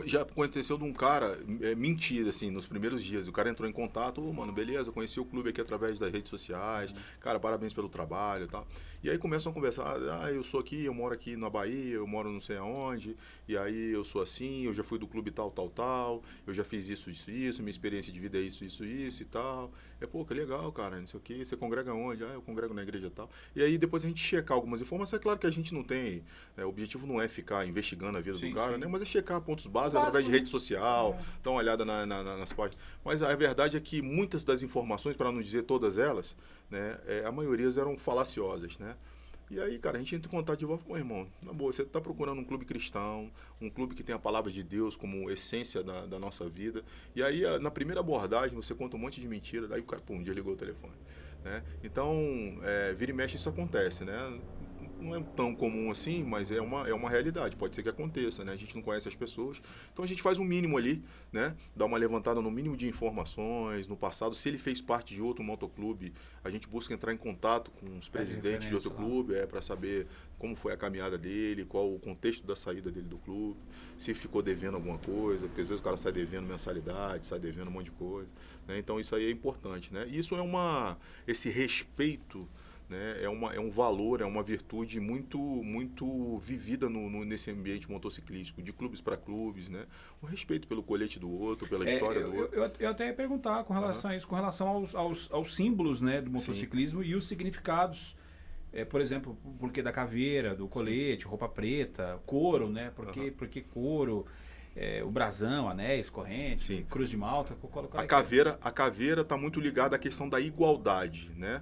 Já aconteceu de um cara mentir, assim, nos primeiros dias. O cara entrou em contato, mano, beleza, conheci o clube aqui através das redes sociais, cara, parabéns pelo trabalho e tal. E aí começam a conversar, eu sou aqui, eu moro aqui na Bahia, eu moro não sei aonde, e aí eu sou assim, eu já fui do clube tal, eu já fiz isso, minha experiência de vida é isso e tal. Pô, que legal, cara, não sei o que, você congrega onde? Eu congrego na igreja tal. E aí depois a gente checar algumas informações, é claro que a gente não tem, o objetivo não é ficar investigando a vida do cara, né? Mas é checar pontos básicos através de rede social, dar uma olhada nas páginas. Mas a verdade é que muitas das informações, para não dizer todas elas, né, a maioria eram falaciosas, né? E aí, cara, a gente entra em contato de volta com o irmão. Na boa, você está procurando um clube cristão, um clube que tem a palavra de Deus como essência da nossa vida. E aí, na primeira abordagem, você conta um monte de mentira, daí o cara, pum, desligou o telefone. Né? Então, vira e mexe, isso acontece, né? Não é tão comum assim, mas é uma realidade, pode ser que aconteça, né? A gente não conhece as pessoas, então a gente faz um mínimo ali, né? Dá uma levantada no mínimo de informações, no passado, se ele fez parte de outro motoclube, a gente busca entrar em contato com os presidentes de outro clube, para saber como foi a caminhada dele, qual o contexto da saída dele do clube, se ficou devendo alguma coisa, porque às vezes o cara sai devendo mensalidade, sai devendo um monte de coisa, né? Então isso aí é importante, né? E isso esse respeito, né, é um valor, é uma virtude muito vivida nesse ambiente motociclístico, de clubes para clubes, né? O respeito pelo colete do outro, pela história do outro. Eu até ia perguntar com relação a isso, com relação aos símbolos, né, do motociclismo. Sim. E os significados. Por exemplo, o porquê da caveira, do colete, sim, roupa preta, couro, né? Porque couro, o brasão, anéis, corrente, sim, cruz de malta. A caveira está muito ligada à questão da igualdade, né?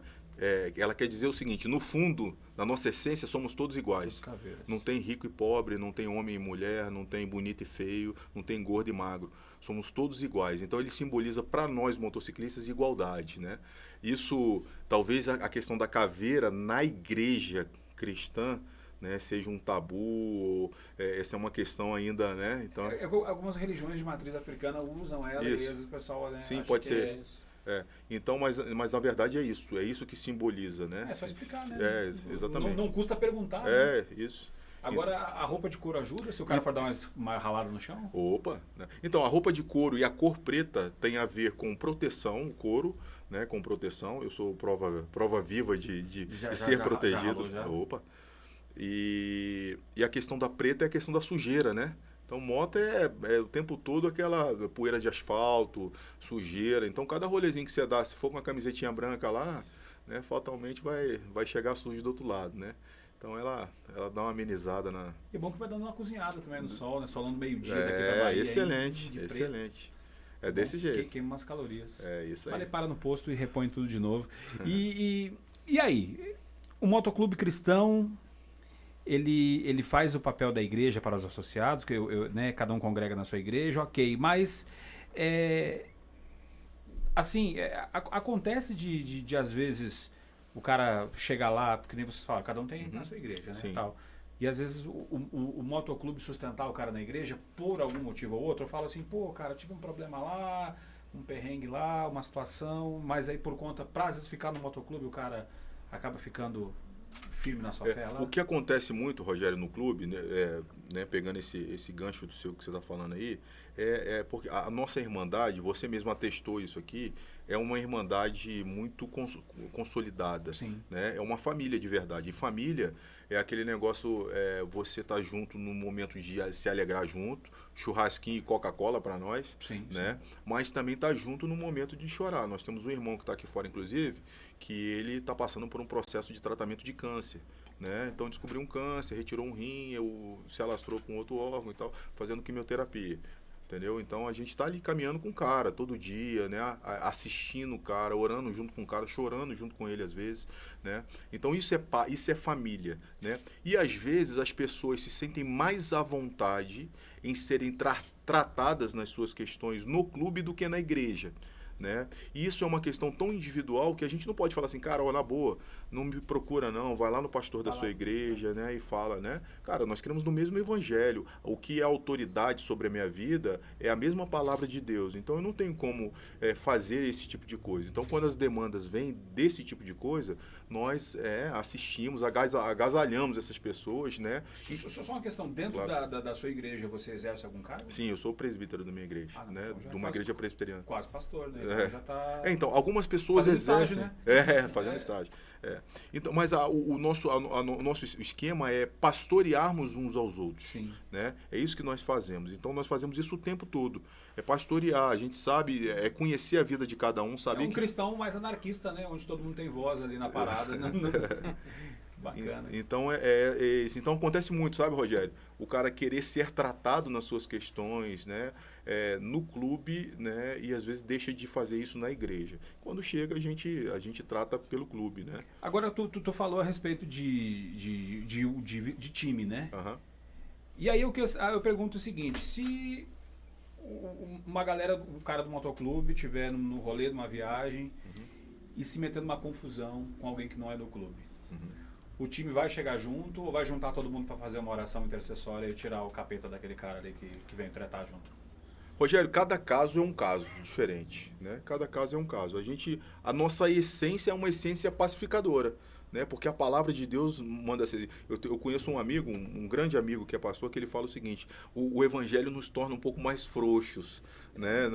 Ela quer dizer o seguinte, no fundo, na nossa essência, somos todos iguais. Não tem rico e pobre, não tem homem e mulher, não tem bonito e feio, não tem gordo e magro. Somos todos iguais. Então ele simboliza para nós motociclistas igualdade, né? Isso, talvez a questão da caveira na igreja cristã, né, seja um tabu, essa é uma questão ainda, né? Então, algumas religiões de matriz africana usam ela, isso. E às vezes o pessoal, né, sim, pode ser. Então, mas na verdade é isso que simboliza, né? Só explicar, né? Exatamente. Não custa perguntar, né? Isso. Agora, a roupa de couro ajuda se o cara for dar uma ralada no chão? Opa! Né? Então, a roupa de couro e a cor preta tem a ver com proteção, o couro, né? Com proteção. Eu sou prova viva de ser protegido. Já. Opa! E a questão da preta é a questão da sujeira, né? Então, moto é o tempo todo aquela poeira de asfalto, sujeira. Então, cada rolezinho que você dá, se for com uma camisetinha branca lá, né, fatalmente vai chegar sujo do outro lado, né? Então, ela dá uma amenizada na... E é bom que vai dando uma cozinhada também no sol, né? Solando meio-dia daqui da Bahia. Excelente. É desse jeito. Queima umas calorias. É isso aí. Mas ele para no posto e repõe tudo de novo. E aí? O motoclube cristão... Ele faz o papel da igreja para os associados, né, cada um congrega na sua igreja, ok, mas acontece de às vezes o cara chegar lá, porque nem vocês falam, cada um tem na sua igreja, né, tal, e às vezes o motoclube sustentar o cara na igreja por algum motivo ou outro, eu falo assim, pô, cara, tive um problema lá, um perrengue lá, uma situação, mas aí por conta, pra às vezes ficar no motoclube, o cara acaba ficando... firme na sua fé lá? O que acontece muito, Rogério, no clube, né, pegando esse gancho do seu que você está falando aí, porque a nossa irmandade, você mesmo atestou isso aqui, é uma irmandade muito consolidada. Sim. Né? É uma família de verdade. E família é aquele negócio, você tá junto no momento de se alegrar junto, churrasquinho e Coca-Cola para nós, sim, né? Sim. Mas também tá junto no momento de chorar. Nós temos um irmão que está aqui fora, inclusive, que ele está passando por um processo de tratamento de câncer. Né? Então descobriu um câncer, retirou um rim, se alastrou com outro órgão e tal, fazendo quimioterapia. Entendeu? Então a gente está ali caminhando com o cara todo dia, né? Assistindo o cara, orando junto com o cara, chorando junto com ele às vezes, né? Então isso é família, né? E às vezes as pessoas se sentem mais à vontade em serem tratadas nas suas questões no clube do que na igreja. né? E isso é uma questão tão individual que a gente não pode falar assim, cara, ó, na boa, não me procura não, vai lá no pastor da sua igreja, né, e fala, né? Cara, nós cremos no mesmo evangelho. O que é autoridade sobre a minha vida é a mesma palavra de Deus. Então eu não tenho como fazer esse tipo de coisa. Então quando as demandas vêm desse tipo de coisa, nós assistimos, agasalhamos essas pessoas, né? Só uma questão, dentro da sua igreja você exerce algum cargo? Sim, eu sou presbítero da minha igreja, né? Então de uma igreja presbiteriana. Quase pastor, né? Então já tá... Então, algumas pessoas exercem... Estágio, né? Fazendo estágio. Então, mas o nosso esquema é pastorearmos uns aos outros. Sim. Né? É isso que nós fazemos. Então, nós fazemos isso o tempo todo. É pastorear, a gente sabe, conhecer a vida de cada um, saber cristão mais anarquista, né? Onde todo mundo tem voz ali na parada. Bacana. Então, isso. Então, acontece muito, sabe, Rogério? O cara querer ser tratado nas suas questões, né? No clube, né? E às vezes deixa de fazer isso na igreja. Quando chega, a gente trata pelo clube, né? Agora, tu falou a respeito de time, né? Uhum. E aí eu pergunto o seguinte, se uma galera, o cara do motoclube estiver no rolê de uma viagem e se meter numa confusão com alguém que não é do clube, o time vai chegar junto ou vai juntar todo mundo para fazer uma oração intercessória e tirar o capeta daquele cara ali que vem tretar junto? Rogério, cada caso é um caso diferente, né? Cada caso é um caso. A nossa essência é uma essência pacificadora, né? Porque a palavra de Deus manda ser. Eu conheço um amigo, um grande amigo que é pastor, que ele fala o seguinte: o evangelho nos torna um pouco mais frouxos, né?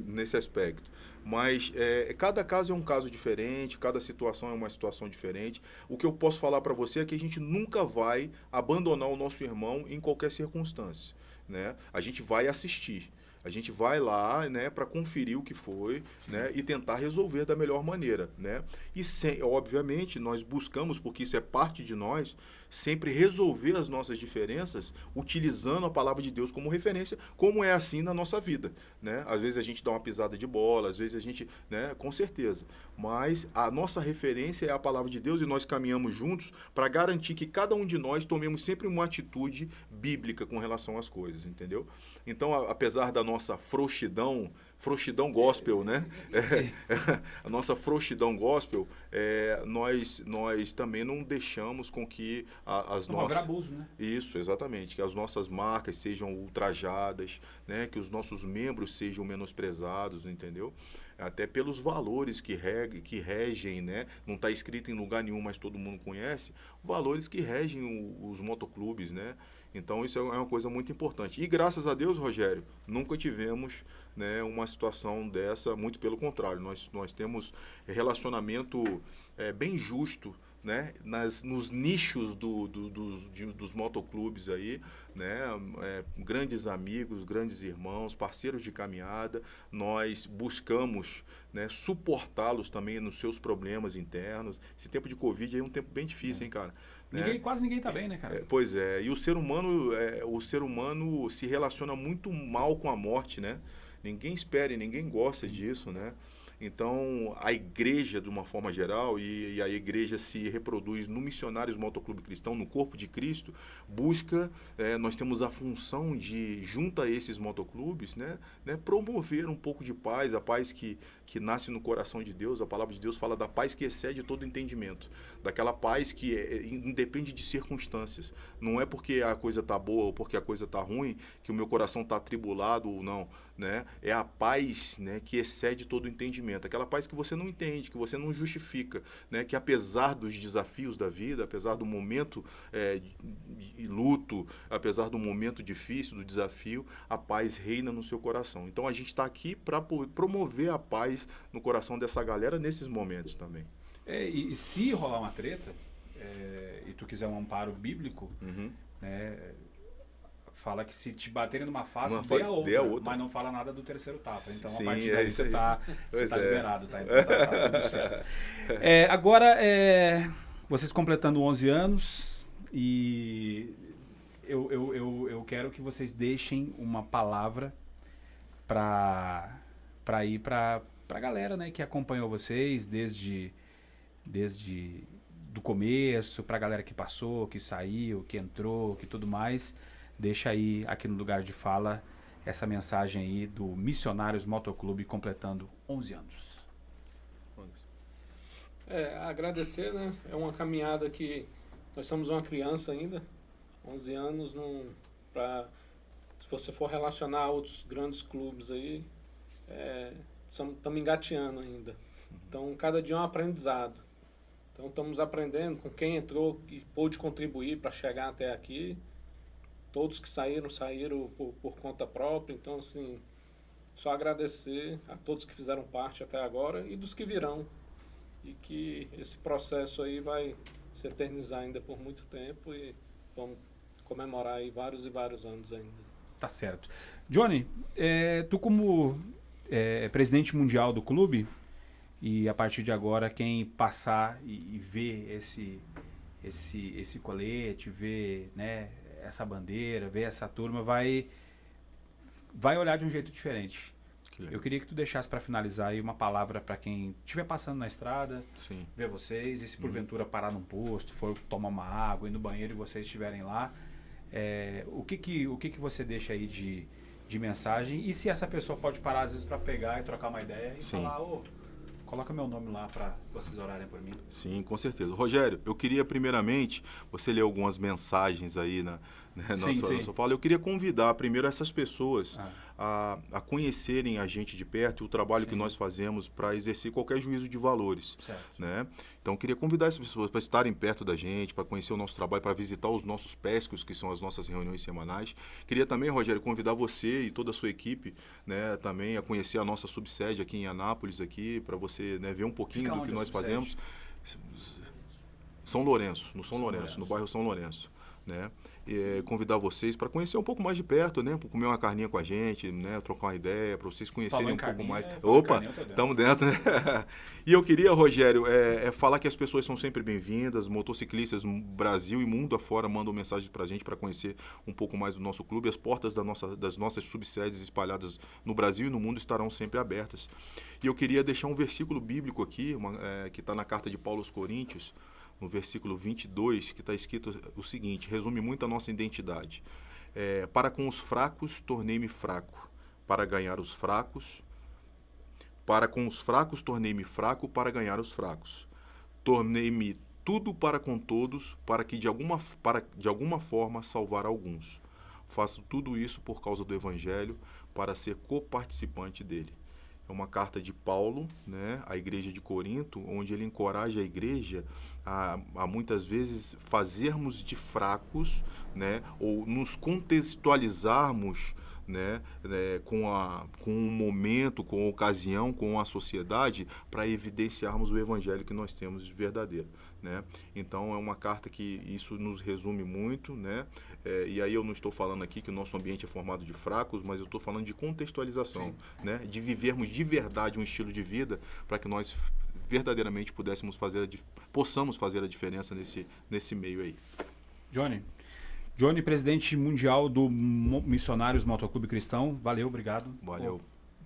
Nesse aspecto. Mas cada caso é um caso diferente, cada situação é uma situação diferente. O que eu posso falar para você é que a gente nunca vai abandonar o nosso irmão em qualquer circunstância, né? A gente vai assistir. A gente vai lá, né, para conferir o que foi, né, e tentar resolver da melhor maneira, né? E obviamente nós buscamos, porque isso é parte de nós, sempre resolver as nossas diferenças utilizando a palavra de Deus como referência, como é assim na nossa vida, né? Às vezes a gente dá uma pisada de bola, às vezes a gente, né, com certeza. Mas a nossa referência é a palavra de Deus e nós caminhamos juntos para garantir que cada um de nós tomemos sempre uma atitude bíblica com relação às coisas, entendeu? Então, apesar da nossa frouxidão gospel, né? A nossa frouxidão gospel, nós também não deixamos com que as não haverá abuso, né? Isso, exatamente. Que as nossas marcas sejam ultrajadas, né? Que os nossos membros sejam menosprezados, entendeu? Até pelos valores que regem, né? Não está escrito em lugar nenhum, mas todo mundo conhece, valores que regem os motoclubes, né? Então isso é uma coisa muito importante. E graças a Deus, Rogério, nunca tivemos, né, uma situação dessa, muito pelo contrário. Nós temos relacionamento bem justo, né, nos nichos dos motoclubes aí, né, grandes amigos, grandes irmãos, parceiros de caminhada. Nós buscamos, né, suportá-los também nos seus problemas internos. Esse tempo de Covid aí é um tempo bem difícil, hein, cara? Quase ninguém tá bem, né, cara? Pois é. E o ser humano se relaciona muito mal com a morte, né? Ninguém espera e ninguém gosta disso, né? Então, a igreja, de uma forma geral, e a igreja se reproduz no Missionários Motoclube Cristão, no corpo de Cristo, busca, nós temos a função de, junto a esses motoclubes, né, promover um pouco de paz, a paz que nasce no coração de Deus. A palavra de Deus fala da paz que excede todo entendimento, daquela paz que independe de circunstâncias. Não é porque a coisa está boa ou porque a coisa está ruim que o meu coração está atribulado ou não, né? É a paz, né, que excede todo entendimento, aquela paz que você não entende, que você não justifica, né? Que apesar dos desafios da vida, apesar do momento de luto, apesar do momento difícil, do desafio, a paz reina no seu coração. Então a gente está aqui para promover a paz no coração dessa galera nesses momentos também. E se rolar uma treta, e tu quiser um amparo bíblico, né, fala que se te baterem numa face, dê a outra, mas não fala nada do terceiro tapa. Então, a partir daí você tá liberado, tá? Então tá tudo certo. Agora, vocês completando 11 anos, e eu quero que vocês deixem uma palavra para ir para a galera, né, que acompanhou vocês desde do começo, para a galera que passou, que saiu, que entrou, que tudo mais. Deixa aí, aqui no Lugar de Fala, essa mensagem aí do Missionários Motoclube completando 11 anos. Agradecer, né? É uma caminhada que nós somos uma criança ainda, 11 anos, se você for relacionar a outros grandes clubes aí, estamos engateando ainda. Então, cada dia é um aprendizado. Então, estamos aprendendo com quem entrou e pôde contribuir para chegar até aqui. Todos que saíram por conta própria. Então, assim, só agradecer a todos que fizeram parte até agora e dos que virão. E que esse processo aí vai se eternizar ainda por muito tempo e vamos comemorar aí vários e vários anos ainda. Tá certo. Johnny, tu como presidente mundial do clube, e a partir de agora quem passar e ver esse colete, ver, né, essa bandeira, ver essa turma, vai olhar de um jeito diferente. Eu queria que tu deixasse para finalizar aí uma palavra para quem estiver passando na estrada, Sim. ver vocês, e se porventura parar num posto, for tomar uma água, ir no banheiro e vocês estiverem lá, o que você deixa aí de mensagem? E se essa pessoa pode parar às vezes para pegar e trocar uma ideia e Sim. falar, coloca meu nome lá para vocês orarem por mim. Sim, com certeza. Rogério, eu queria primeiramente, você leu algumas mensagens aí na sua fala, eu queria convidar primeiro essas pessoas a conhecerem a gente de perto e o trabalho que nós fazemos para exercer qualquer juízo de valores. Certo. Né? Então, eu queria convidar essas pessoas para estarem perto da gente, para conhecer o nosso trabalho, para visitar os nossos pescos, que são as nossas reuniões semanais. Queria também, Rogério, convidar você e toda a sua equipe, né, também a conhecer a nossa subsede aqui em Anápolis, aqui, para você, né, ver um pouquinho do que nós fazemos. São Lourenço, no São Lourenço, no bairro São Lourenço. Né? Convidar vocês para conhecer um pouco mais de perto, né? Para comer uma carninha com a gente, né? Trocar uma ideia, para vocês conhecerem um pouco mais. Opa, estamos dentro, né? E eu queria, Rogério, falar que as pessoas são sempre bem-vindas, motociclistas no Brasil e mundo afora mandam mensagens para a gente para conhecer um pouco mais do nosso clube. As portas das nossas subsedes espalhadas no Brasil e no mundo estarão sempre abertas. E eu queria deixar um versículo bíblico aqui, que está na carta de Paulo aos Coríntios, no versículo 22, que está escrito o seguinte, resume muito a nossa identidade. Para com os fracos, tornei-me fraco, para ganhar os fracos. Para com os fracos, tornei-me fraco, para ganhar os fracos. Tornei-me tudo para com todos, para que de alguma forma salvar alguns. Faço tudo isso por causa do Evangelho, para ser coparticipante dele. É uma carta de Paulo, né, à igreja de Corinto, onde ele encoraja a igreja a muitas vezes fazermos de fracos, né, ou nos contextualizarmos, né, com um momento, com a ocasião, com a sociedade, para evidenciarmos o evangelho que nós temos de verdadeiro. Né? Então é uma carta que isso nos resume muito, né? E aí eu não estou falando aqui que o nosso ambiente é formado de fracos, mas eu estou falando de contextualização, né? De vivermos de verdade um estilo de vida para que nós verdadeiramente possamos fazer a diferença nesse meio aí. Johnny, presidente mundial do Missionários Motoclube Cristão, valeu, obrigado. Valeu.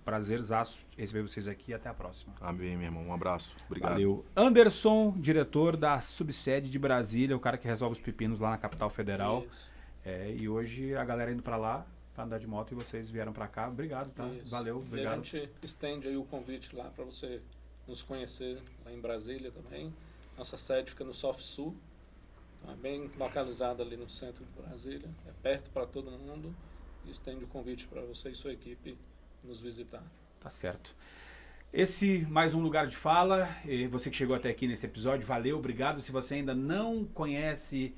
Prazerzaço receber vocês aqui e até a próxima. Amém, meu irmão. Um abraço. Obrigado. Valeu. Anderson, diretor da subsede de Brasília, o cara que resolve os pepinos lá na capital federal. E hoje a galera indo para lá para andar de moto e vocês vieram para cá. Obrigado, tá? Isso. Valeu, obrigado. E a gente estende aí o convite lá para você nos conhecer lá em Brasília também. Nossa sede fica no Soft Sul. É bem localizada ali no centro de Brasília. É perto para todo mundo. E estende o convite para você e sua equipe nos visitar. Tá certo. Esse mais um Lugar de Fala. E você que chegou até aqui nesse episódio, valeu, obrigado. Se você ainda não conhece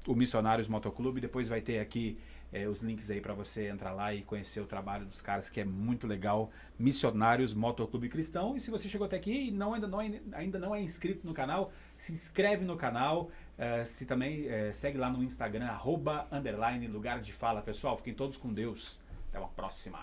o Missionários Motoclube, depois vai ter aqui os links aí para você entrar lá e conhecer o trabalho dos caras, que é muito legal. Missionários Motoclube Cristão. E se você chegou até aqui e ainda não é inscrito no canal, se inscreve no canal. Se também segue lá no Instagram, @_Lugar de Fala. Pessoal, fiquem todos com Deus. Até uma próxima.